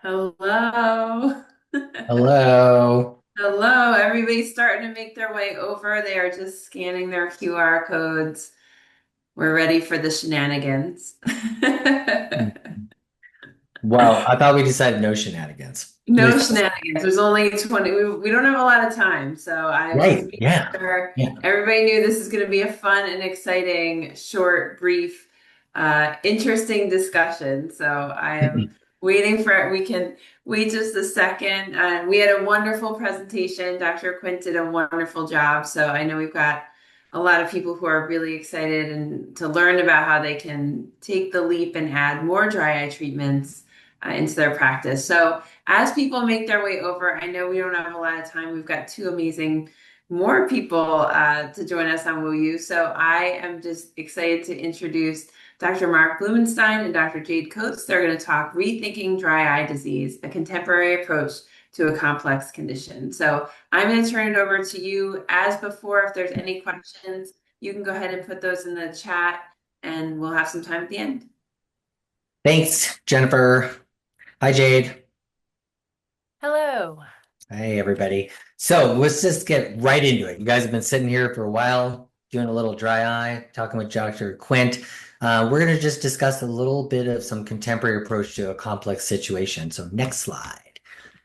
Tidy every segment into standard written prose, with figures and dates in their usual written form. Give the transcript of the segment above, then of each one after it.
Hello. Hello. Hello. Everybody's starting to make their way over. They are just scanning their QR codes. We're ready for the shenanigans. Well, I thought we decided no shenanigans. No There's shenanigans. There's only 20. We don't have a lot of time. So I was just right. making Yeah. sure Yeah. everybody knew this is going to be a fun and exciting, short, brief, interesting discussion. So I am waiting for it. We can wait just a second. We had a wonderful presentation. Dr. Quint did a wonderful job. So I know we've got a lot of people who are really excited and to learn about how they can take the leap and add more dry eye treatments into their practice. So as people make their way over, I know we don't have a lot of time. We've got two amazing more people to join us on Will You. So I am just excited to introduce Dr. Mark Blumenstein and Dr. Jade Coates. They're going to talk Rethinking Dry Eye Disease, a contemporary approach to a complex condition. So I'm going to turn it over to you. As before, if there's any questions, you can go ahead and put those in the chat and we'll have some time at the end. Thanks, Jennifer. Hi, Jade. Hello. Hey, everybody. So let's just get right into it. You guys have been sitting here for a while, doing a little dry eye, talking with Dr. Quint. We're going to just discuss a little bit of some contemporary approach to a complex situation. So next slide.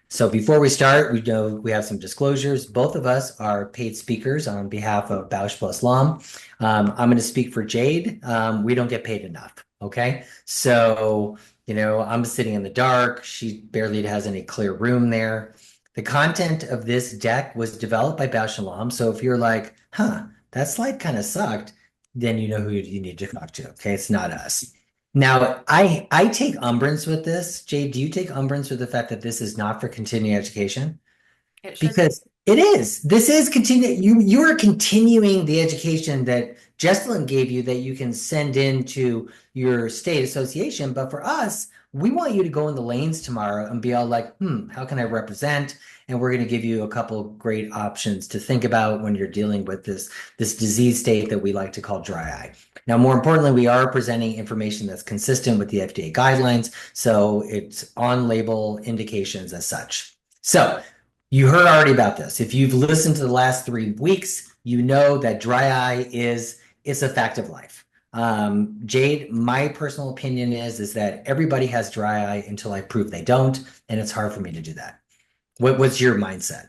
So before we start, we know we have some disclosures. Both of us are paid speakers on behalf of Bausch plus Lomb. I'm going to speak for Jade. We don't get paid enough. Okay. So, I'm sitting in the dark. She barely has any clear room there. The content of this deck was developed by Bausch and Lomb. So if you're like, that slide kind of sucked, then you know who you need to talk to. Okay. It's not us. Now, I take umbrance with this. Jay, do you take umbrance with the fact that this is not for continuing education? It should be. Because it is. This is you are continuing the education that Jesselyn gave you that you can send into your state association. But for us, we want you to go in the lanes tomorrow and be all like, how can I represent? And we're going to give you a couple great options to think about when you're dealing with this disease state that we like to call dry eye. Now, more importantly, we are presenting information that's consistent with the FDA guidelines, so it's on label indications as such. So you heard already about this. If you've listened to the last 3 weeks, you know that dry eye it's a fact of life. Jade, my personal opinion is that everybody has dry eye until I prove they don't, and it's hard for me to do that. What's your mindset?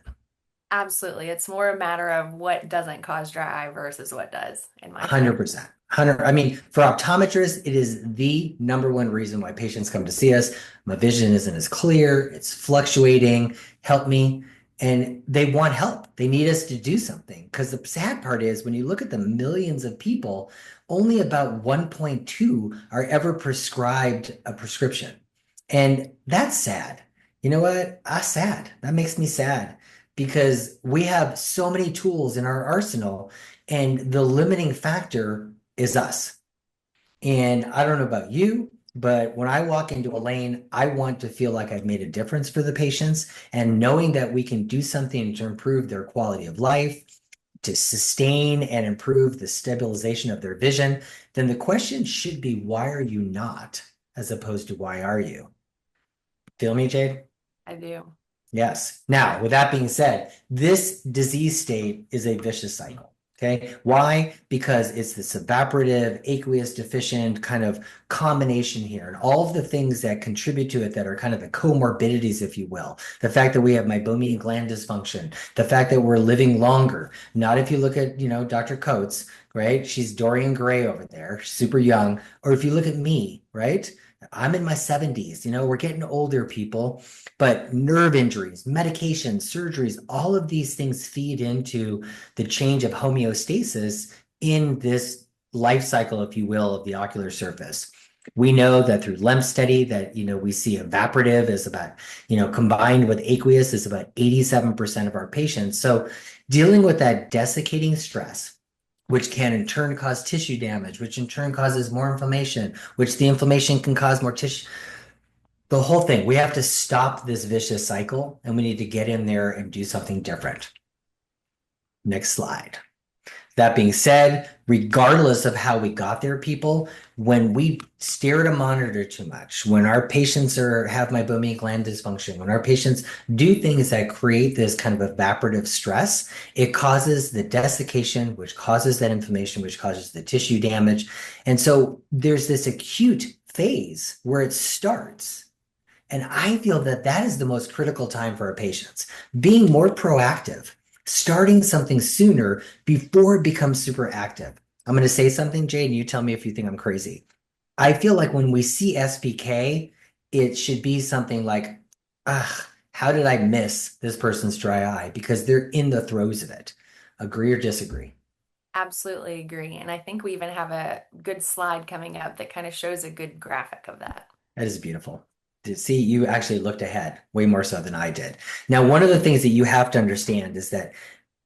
Absolutely. It's more a matter of what doesn't cause dry eye versus what does, in my opinion. 100%. 100. I mean, for optometrists, it is the number one reason why patients come to see us. My vision isn't as clear, it's fluctuating. Help me. And they want help. They need us to do something. Because the sad part is when you look at the millions of people, only about 1.2 are ever prescribed a prescription. And that's sad. You know what? That's sad. That makes me sad because we have so many tools in our arsenal and the limiting factor is us. And I don't know about you, but when I walk into a lane, I want to feel like I've made a difference for the patients. And knowing that we can do something to improve their quality of life, to sustain and improve the stabilization of their vision, then the question should be, why are you not? As opposed to why are you? Feel me, Jade? I do. Yes. Now, with that being said, this disease state is a vicious cycle. Okay. Why? Because it's this evaporative, aqueous deficient kind of combination here, and all of the things that contribute to it that are kind of the comorbidities, if you will. The fact that we have meibomian gland dysfunction, the fact that we're living longer. Not if you look at, Dr. Coates, right? She's Dorian Gray over there, super young. Or if you look at me, right? I'm in my 70s. We're getting older, people. But nerve injuries, medications, surgeries, all of these things feed into the change of homeostasis in this life cycle, if you will, of the ocular surface. We know that through Lomb study that, we see evaporative is about, combined with aqueous is about 87% of our patients. So dealing with that desiccating stress, which can in turn cause tissue damage, which in turn causes more inflammation, which the inflammation can cause more tissue, the whole thing. We have to stop this vicious cycle and we need to get in there and do something different. Next slide. That being said, regardless of how we got there, people, when we stare at a monitor too much, when our patients have meibomian gland dysfunction, when our patients do things that create this kind of evaporative stress, it causes the desiccation, which causes that inflammation, which causes the tissue damage. And so there's this acute phase where it starts. And I feel that that is the most critical time for our patients. Being more proactive, starting something sooner before it becomes super active. I'm going to say something, Jade, and you tell me if you think I'm crazy. I feel like when we see SPK, it should be something like, ah, how did I miss this person's dry eye? Because they're in the throes of it. Agree or disagree? Absolutely agree. And I think we even have a good slide coming up that kind of shows a good graphic of that. That is beautiful. See, you actually looked ahead way more so than I did. Now, one of the things that you have to understand is that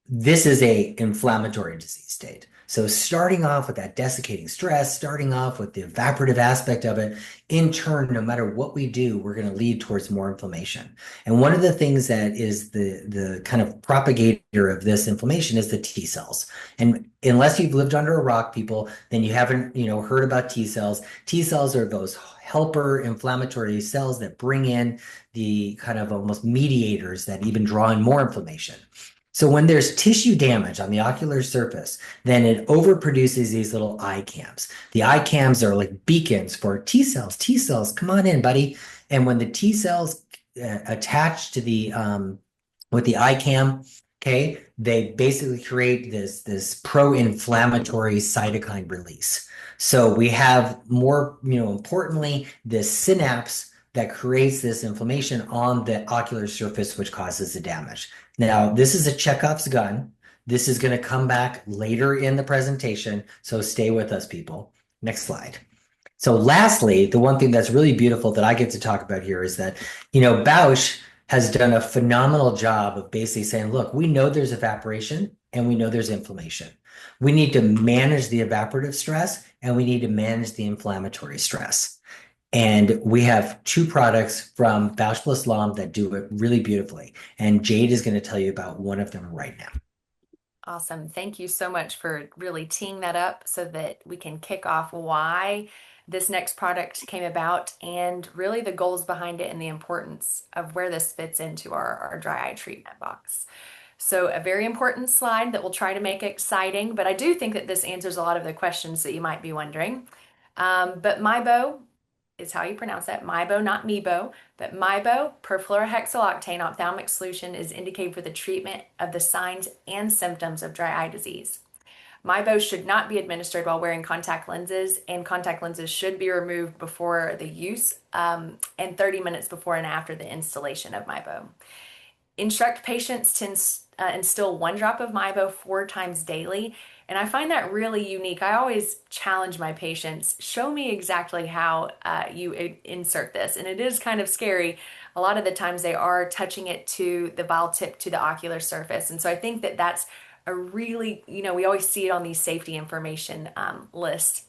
this is a inflammatory disease state. So starting off with that desiccating stress, starting off with the evaporative aspect of it, in turn, no matter what we do, we're going to lead towards more inflammation. And one of the things that is the kind of propagator of this inflammation is the T cells. And unless you've lived under a rock, people, then you haven't, heard about T cells. T cells are those helper inflammatory cells that bring in the kind of almost mediators that even draw in more inflammation. So when there's tissue damage on the ocular surface, then it overproduces these little eye cams. The eye cams are like beacons for T cells. T cells, come on in, buddy. And when the T cells attach to the with the eye cam, okay, they basically create this pro-inflammatory cytokine release. So we have more, importantly, this synapse that creates this inflammation on the ocular surface, which causes the damage. Now, this is a Chekhov's gun. This is going to come back later in the presentation, so stay with us, people. Next slide. So lastly, the one thing that's really beautiful that I get to talk about here is that, Bausch has done a phenomenal job of basically saying, look, we know there's evaporation and we know there's inflammation. We need to manage the evaporative stress and we need to manage the inflammatory stress. And we have two products from Bausch plus Lomb that do it really beautifully. And Jade is going to tell you about one of them right now. Awesome. Thank you so much for really teeing that up so that we can kick off why this next product came about and really the goals behind it and the importance of where this fits into our dry eye treatment box. So a very important slide that we'll try to make exciting, but I do think that this answers a lot of the questions that you might be wondering. But MIBO is how you pronounce that. MIBO, not MEBO, but MIBO, perfluorohexyloctane ophthalmic solution, is indicated for the treatment of the signs and symptoms of dry eye disease. MIBO should not be administered while wearing contact lenses, and contact lenses should be removed before the use and 30 minutes before and after the installation of MIBO. Instruct patients to instill 1 drop of MIBO 4 times daily. And I find that really unique. I always challenge my patients, show me exactly how you insert this. And it is kind of scary. A lot of the times they are touching it to the vial tip to the ocular surface. And so I think that that's a really, we always see it on these safety information lists.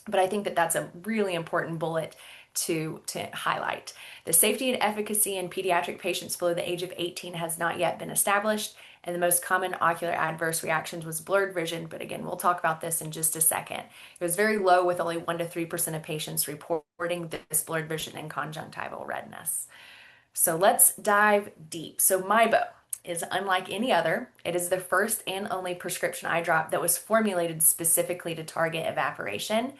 But I think that that's a really important bullet to highlight. The safety and efficacy in pediatric patients below the age of 18 has not yet been established, and the most common ocular adverse reactions was blurred vision, but again, we'll talk about this in just a second. It was very low, with only 1 to 3% of patients reporting this blurred vision and conjunctival redness. So let's dive deep. So MIBO is unlike any other. It is the first and only prescription eye drop that was formulated specifically to target evaporation.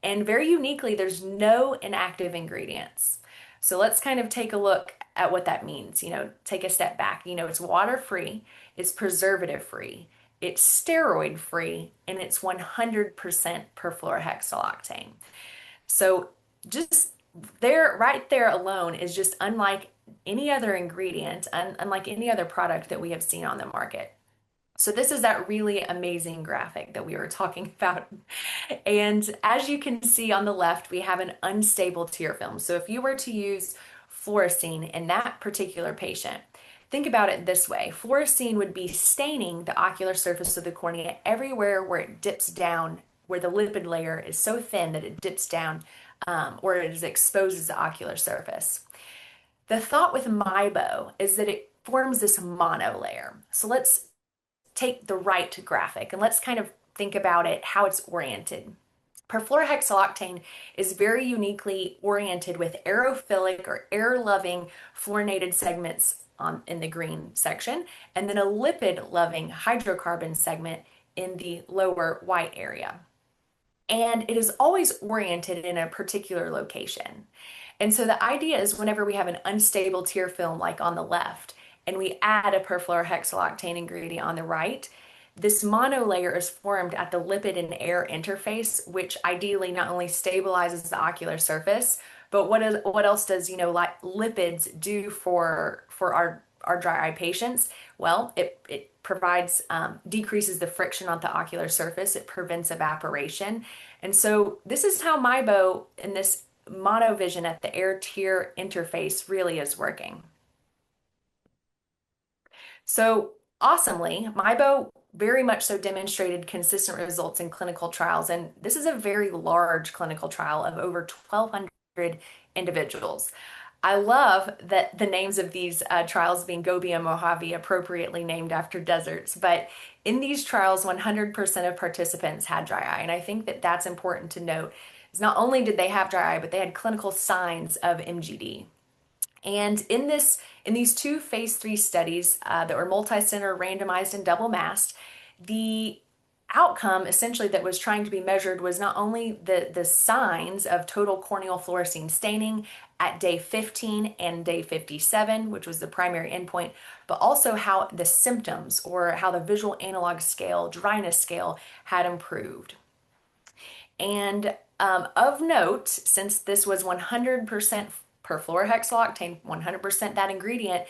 And very uniquely, there's no inactive ingredients. So let's kind of take a look at what that means. Take a step back. It's water-free, it's preservative-free, it's steroid-free, and it's 100% perfluorohexyloctane. So just right there alone is just unlike any other ingredient, unlike any other product that we have seen on the market. So this is that really amazing graphic that we were talking about. And as you can see on the left, we have an unstable tear film. So if you were to use fluorescein in that particular patient, think about it this way. Fluorescein would be staining the ocular surface of the cornea everywhere where it dips down, where the lipid layer is so thin that it dips down or it exposes the ocular surface. The thought with MIBO is that it forms this monolayer. So let's take the right graphic and let's kind of think about it, how it's oriented. Perfluorohexyloctane is very uniquely oriented with aerophilic or air-loving fluorinated segments in the green section, and then a lipid-loving hydrocarbon segment in the lower white area. And it is always oriented in a particular location. And so the idea is whenever we have an unstable tear film like on the left, and we add a perfluorohexyloctane ingredient on the right, this monolayer is formed at the lipid and air interface, which ideally not only stabilizes the ocular surface, but what else does, like lipids do for our dry eye patients? Well, it provides decreases the friction on the ocular surface. It prevents evaporation. And so this is how MIEBO in this monovision at the air tear interface really is working. So awesomely, MIEBO very much so demonstrated consistent results in clinical trials. And this is a very large clinical trial of over 1,200 individuals. I love that the names of these trials being Gobi and Mojave, appropriately named after deserts. But in these trials, 100% of participants had dry eye. And I think that that's important to note. Is not only did they have dry eye, but they had clinical signs of MGD. And in these two phase 3 studies that were multi-center, randomized, and double masked, the outcome essentially that was trying to be measured was not only the signs of total corneal fluorescein staining at day 15 and day 57, which was the primary endpoint, but also how the symptoms or how the visual analog scale, dryness scale, had improved. And of note, since this was 100% perfluorohexyloctane, 100% that ingredient,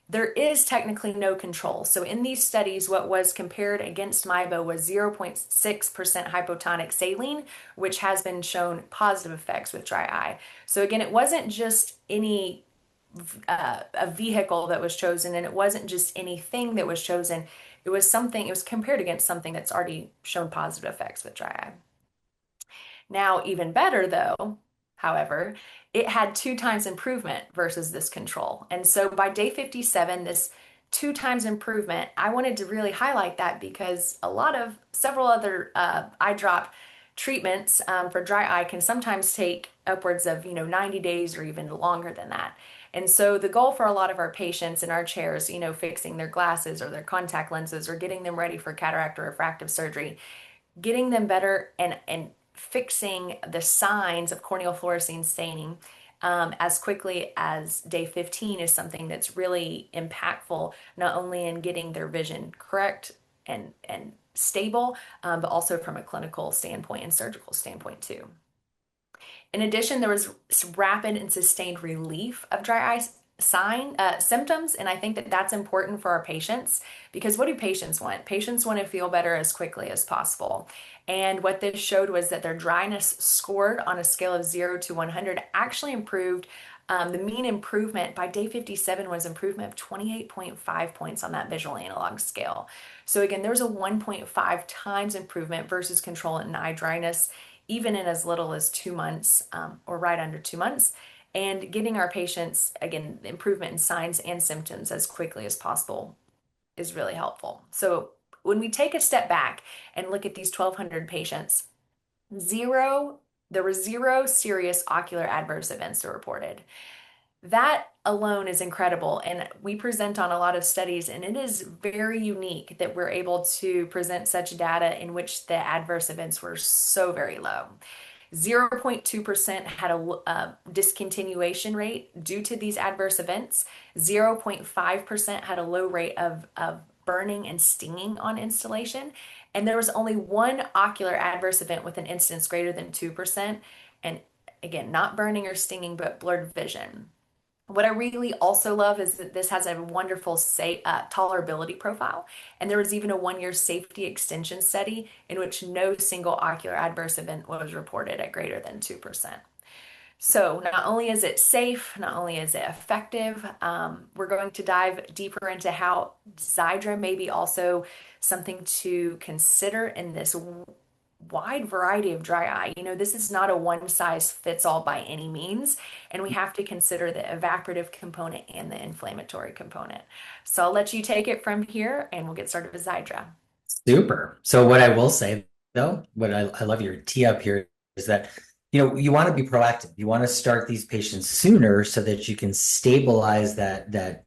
there is technically no control. So in these studies, what was compared against MIEBO was 0.6% hypotonic saline, which has been shown positive effects with dry eye. So again, it wasn't just any a vehicle that was chosen, and it wasn't just anything that was chosen. It was compared against something that's already shown positive effects with dry eye. Now, even better though, however, it had 2 times improvement versus this control. And so by day 57, this 2 times improvement, I wanted to really highlight that because several other eye drop treatments for dry eye can sometimes take upwards of 90 days or even longer than that. And so the goal for a lot of our patients in our chairs, fixing their glasses or their contact lenses or getting them ready for cataract or refractive surgery, getting them better and fixing the signs of corneal fluorescein staining as quickly as day 15 is something that's really impactful, not only in getting their vision correct and stable, but also from a clinical standpoint and surgical standpoint too. In addition, there was rapid and sustained relief of dry eye symptoms, and I think that that's important for our patients because what do patients want? Patients want to feel better as quickly as possible. And what this showed was that their dryness scored on a scale of 0 to 100 actually improved. The mean improvement by day 57 was improvement of 28.5 points on that visual analog scale. So again, there was a 1.5 times improvement versus control in eye dryness, even in as little as 2 months or right under 2 months. And getting our patients, again, improvement in signs and symptoms as quickly as possible is really helpful. So when we take a step back and look at these 1,200 patients, there were 0 serious ocular adverse events reported. That alone is incredible, and we present on a lot of studies, and it is very unique that we're able to present such data in which the adverse events were so very low. 0.2% had a discontinuation rate due to these adverse events. 0.5% had a low rate of burning and stinging on installation. And there was only 1 ocular adverse event with an incidence greater than 2%. And again, not burning or stinging, but blurred vision. What I really also love is that this has a wonderful tolerability profile. And there was even a 1-year safety extension study in which no single ocular adverse event was reported at greater than 2%. So not only is it safe, not only is it effective, we're going to dive deeper into how Xiidra may be also something to consider in this wide variety of dry eye. This is not a one size fits all by any means, and we have to consider the evaporative component and the inflammatory component. So I'll let you take it from here and we'll get started with Xiidra. Super. So what I will say though, what I love your tee up here is that, you want to be proactive. You want to start these patients sooner so that you can stabilize that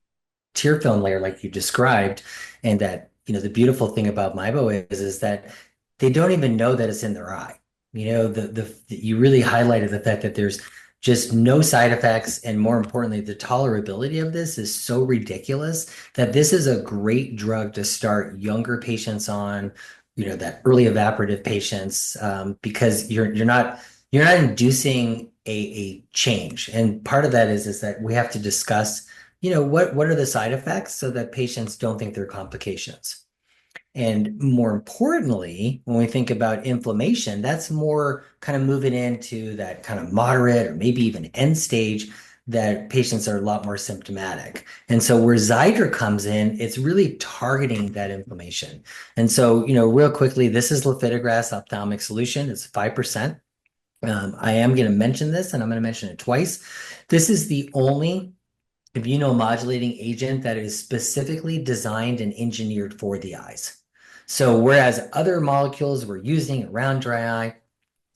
tear film layer like you described. And that, the beautiful thing about MIBO is that they don't even know that it's in their eye. You really highlighted the fact that there's just no side effects. And more importantly, the tolerability of this is so ridiculous that this is a great drug to start younger patients on, that early evaporative patients, because you're not inducing a change. And part of that is that we have to discuss, what are the side effects so that patients don't think they're complications. And more importantly, when we think about inflammation, that's more kind of moving into that kind of moderate or maybe even end stage that patients are a lot more symptomatic. And so where Xiidra comes in, it's really targeting that inflammation. And so, real quickly, this is lifitegrast ophthalmic solution. It's 5%. I am going to mention this and I'm going to mention it twice. This is the only immunomodulating agent that is specifically designed and engineered for the eyes. So whereas other molecules we're using around dry eye,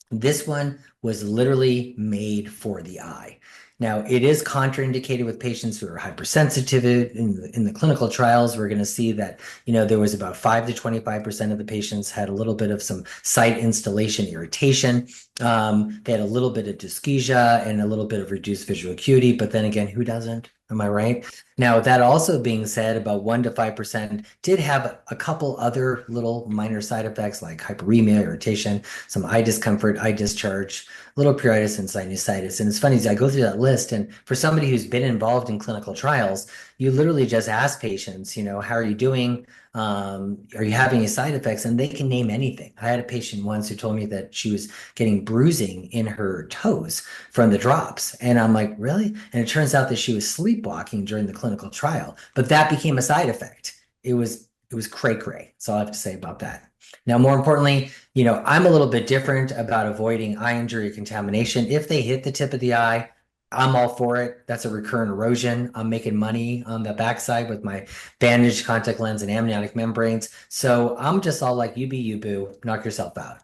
this one was literally made for the eye. Now, it is contraindicated with patients who are hypersensitive. In the clinical trials, we're going to see that, there was about 5 to 25% of the patients had a little bit of some site installation irritation. They had a little bit of dyschezia and a little bit of reduced visual acuity. But then again, who doesn't? Am I right? Now, that also being said, about 1 to 5% did have a couple other little minor side effects like hyperemia, irritation, some eye discomfort, eye discharge, little pruritus and sinusitis. And it's funny, as I go through that list, and for somebody who's been involved in clinical trials, you literally just ask patients, how are you doing? Are you having any side effects? And they can name anything. I had a patient once who told me that she was getting bruising in her toes from the drops. And I'm like, really? And it turns out that she was sleepwalking during the clinical trial, but that became a side effect. It was cray-cray. That's all I have to say about that. Now, more importantly, I'm a little bit different about avoiding eye injury or contamination. If they hit the tip of the eye, I'm all for it. That's a recurrent erosion. I'm making money on the backside with my bandaged contact lens and amniotic membranes. So I'm just all like, you be you, boo, knock yourself out.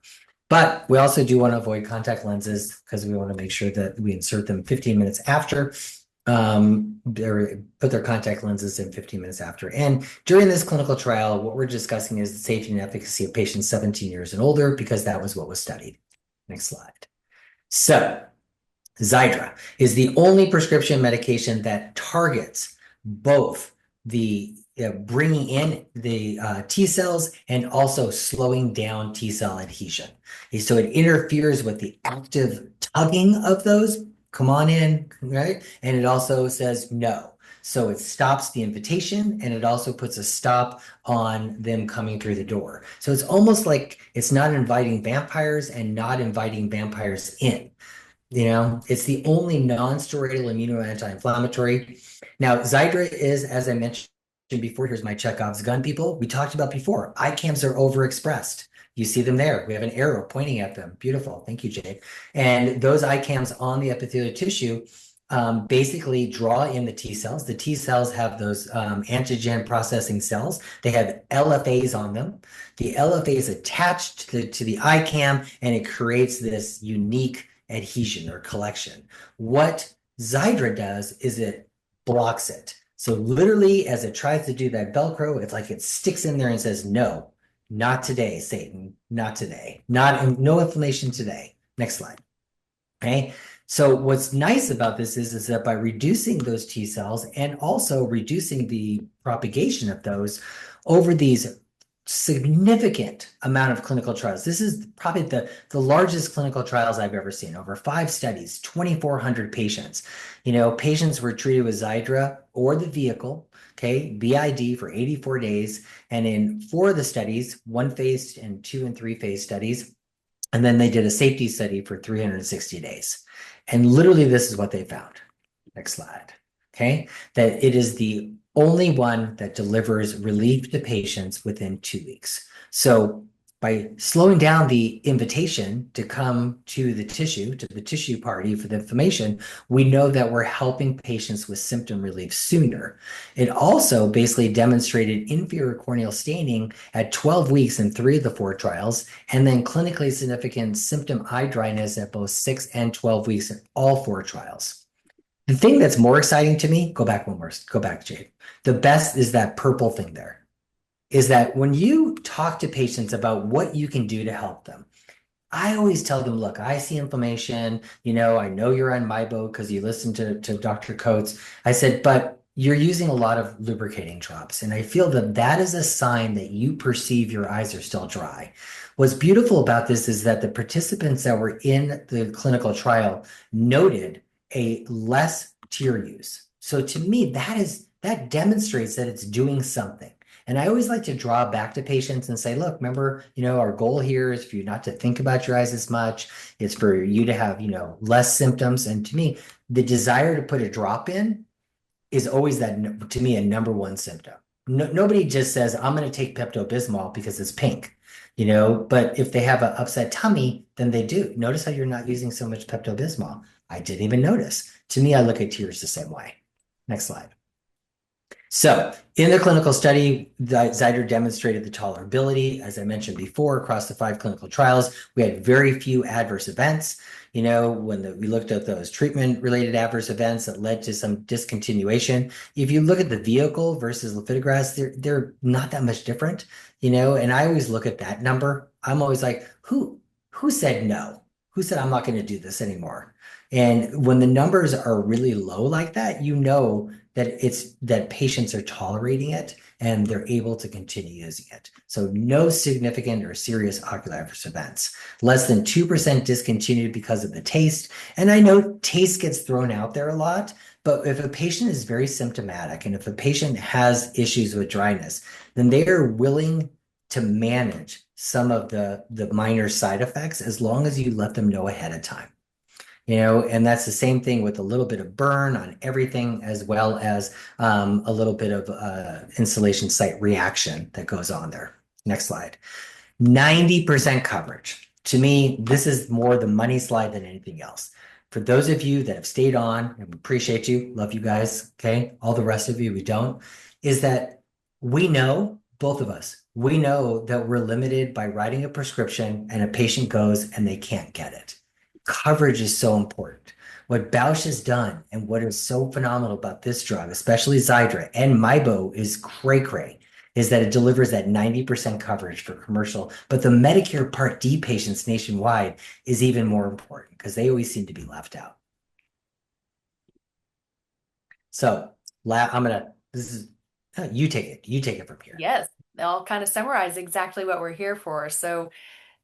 But we also do want to avoid contact lenses because we want to make sure that we insert them 15 minutes after. Put their contact lenses in 15 minutes after. And during this clinical trial, what we're discussing is the safety and efficacy of patients 17 years and older, because that was what was studied. Next slide. So Xiidra is the only prescription medication that targets both the bringing in the T cells and also slowing down T cell adhesion. So it interferes with the active tugging of those. Come on in, right? And it also says no. So it stops the invitation and it also puts a stop on them coming through the door. So it's almost like it's not inviting vampires and not inviting vampires in. It's the only non-steroidal immuno-anti-inflammatory. Now, Xiidra is, as I mentioned before, here's my Chekhov's gun, people. We talked about before, ICAMs are overexpressed. You see them there. We have an arrow pointing at them. Beautiful. Thank you, Jade. And those ICAMs on the epithelial tissue basically draw in the T cells. The T cells have those antigen processing cells. They have LFAs on them. The LFA is attached to the ICAM, and it creates this unique adhesion or collection. What Xiidra does is it blocks it. So literally, as it tries to do that Velcro, it's like it sticks in there and says, no, not today, Satan, not today, no inflammation today. Next slide. Okay. So what's nice about this is that by reducing those T cells and also reducing the propagation of those over these significant amount of clinical trials. This is probably the largest clinical trials I've ever seen. Over 5 studies, 2,400 patients. Patients were treated with Xiidra or the vehicle, okay, BID for 84 days. And in 4 of the studies, 1 phase and 2 and 3 phase studies, and then they did a safety study for 360 days. And literally this is what they found. Next slide. Okay, that it is the only one that delivers relief to patients within 2 weeks. So by slowing down the invitation to come to the tissue party for the inflammation, we know that we're helping patients with symptom relief sooner. It also basically demonstrated inferior corneal staining at 12 weeks in 3 of the 4 trials, and then clinically significant symptom eye dryness at both 6 and 12 weeks in all 4 trials. The thing that's more exciting to me, go back, Jade. The best is that purple thing there, is that when you talk to patients about what you can do to help them, I always tell them, look, I see inflammation. I know you're on MIBO because you listen to Dr. Coates. I said, but you're using a lot of lubricating drops. And I feel that that is a sign that you perceive your eyes are still dry. What's beautiful about this is that the participants that were in the clinical trial noted a less tear use. So to me, that demonstrates that it's doing something. And I always like to draw back to patients and say, look, remember, our goal here is for you not to think about your eyes as much. It's for you to have, less symptoms. And to me, the desire to put a drop in is always that, to me, a number one symptom. Nobody just says, I'm going to take Pepto-Bismol because it's pink, but if they have an upset tummy, then they do. Notice how you're not using so much Pepto-Bismol. I didn't even notice. To me, I look at tears the same way. Next slide. So in the clinical study, Xiidra demonstrated the tolerability, as I mentioned before, across the 5 clinical trials. We had very few adverse events. When we looked at those treatment-related adverse events that led to some discontinuation. If you look at the vehicle versus lifitegrast, they're not that much different, and I always look at that number. I'm always like, who said no? Who said I'm not going to do this anymore? And when the numbers are really low like that, that patients are tolerating it and they're able to continue using it. So no significant or serious ocular adverse events. Less than 2% discontinued because of the taste. And I know taste gets thrown out there a lot, but if a patient is very symptomatic and if a patient has issues with dryness, then they are willing to manage some of the minor side effects as long as you let them know ahead of time. And that's the same thing with a little bit of burn on everything, as well as a little bit of instillation site reaction that goes on there. Next slide. 90% coverage. To me, this is more the money slide than anything else. For those of you that have stayed on, and we appreciate you, love you guys, okay? All the rest of you, we don't, is that we know, both of us, we know that we're limited by writing a prescription and a patient goes and they can't get it. Coverage is so important. What Bausch has done and what is so phenomenal about this drug, especially Xiidra and MIBO, is cray-cray, is that it delivers that 90% coverage for commercial. But the Medicare Part D patients nationwide is even more important because they always seem to be left out. So you take it from here. Yes, I'll kind of summarize exactly what we're here for. So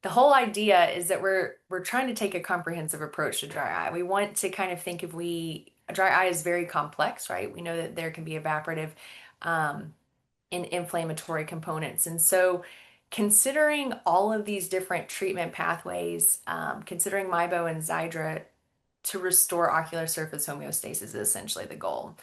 the whole idea is that we're trying to take a comprehensive approach to dry eye. We want to kind of think dry eye is very complex, right? We know that there can be evaporative and inflammatory components. And so considering all of these different treatment pathways, considering MIBO and Xiidra to restore ocular surface homeostasis is essentially the goal.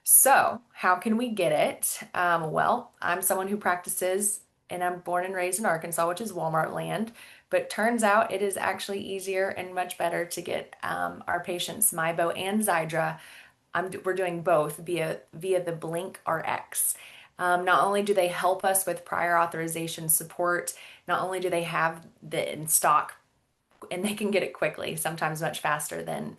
So how can we get it? Well, I'm someone who practices and I'm born and raised in Arkansas, which is Walmart land, but turns out it is actually easier and much better to get our patients MIBO and Xiidra. We're doing both via the Blink RX. Not only do they help us with prior authorization support, not only do they have the in stock and they can get it quickly, sometimes much faster than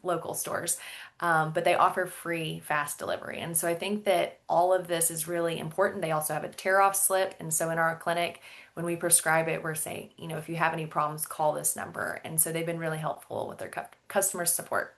local stores. But they offer free fast delivery. And so I think that all of this is really important. They also have a tear-off slip. And so in our clinic, when we prescribe it, we're saying, if you have any problems, call this number. And so they've been really helpful with their customer support.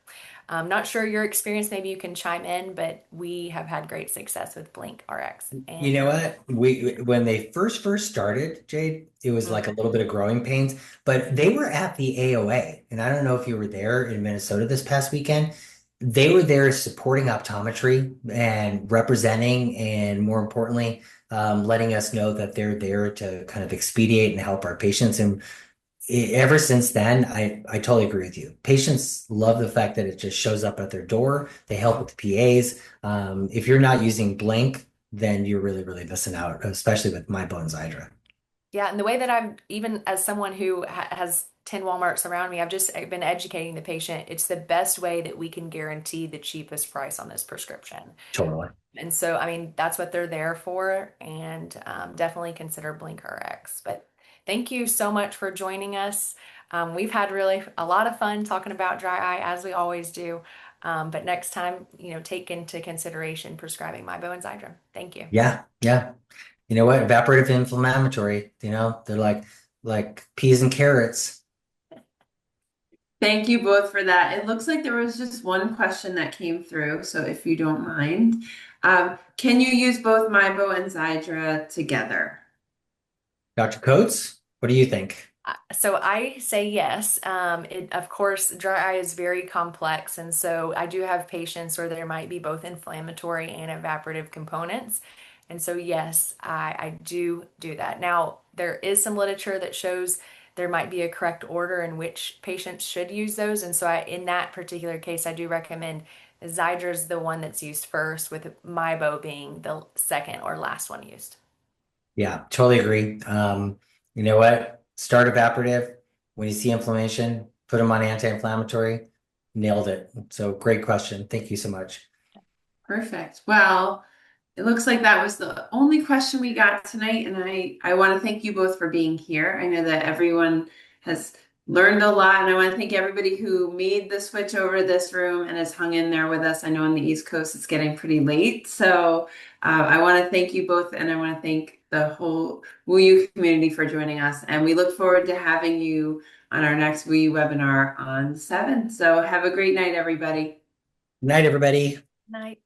I'm not sure your experience, maybe you can chime in, but we have had great success with Blink RX. And you know what? When they first started, Jade, it was like a little bit of growing pains, but they were at the AOA. And I don't know if you were there in Minnesota this past weekend. They were there supporting optometry and representing, and more importantly, letting us know that they're there to kind of expedite and help our patients. And ever since then, I totally agree with you. Patients love the fact that it just shows up at their door. They help with the PAs. If you're not using Blink, then you're really, really missing out, especially with MIBO and Xiidra. Yeah, and the way that I'm, even as someone who has 10 Walmarts around me, I've been educating the patient. It's the best way that we can guarantee the cheapest price on this prescription. Totally. And so, I mean, that's what they're there for, and definitely consider Blink RX. But thank you so much for joining us. We've had really a lot of fun talking about dry eye, as we always do. But next time, take into consideration prescribing Mibo and Xiidra. Thank you. Yeah, yeah. You know what? Evaporative inflammatory, they're like peas and carrots. Thank you both for that. It looks like there was just one question that came through, so if you don't mind, can you use both Mibo and Xiidra together? Dr. Coates, what do you think? So I say yes. Of course, dry eye is very complex, and so I do have patients where there might be both inflammatory and evaporative components. And so yes, I do that. Now, there is some literature that shows there might be a correct order in which patients should use those. And so in that particular case, I do recommend Xiidra is the one that's used first, with Mibo being the second or last one used. Yeah, totally agree. You know what? Start evaporative. When you see inflammation, put them on anti-inflammatory. Nailed it. So great question. Thank you so much. Perfect. Well, it looks like that was the only question we got tonight, and I want to thank you both for being here. I know that everyone has learned a lot, and I want to thank everybody who made the switch over to this room and has hung in there with us. I know on the East Coast it's getting pretty late, so I want to thank you both, and I want to thank the whole WooU community for joining us. And we look forward to having you on our next WooU webinar on the 7th. So have a great night, everybody. Good night, everybody. Night.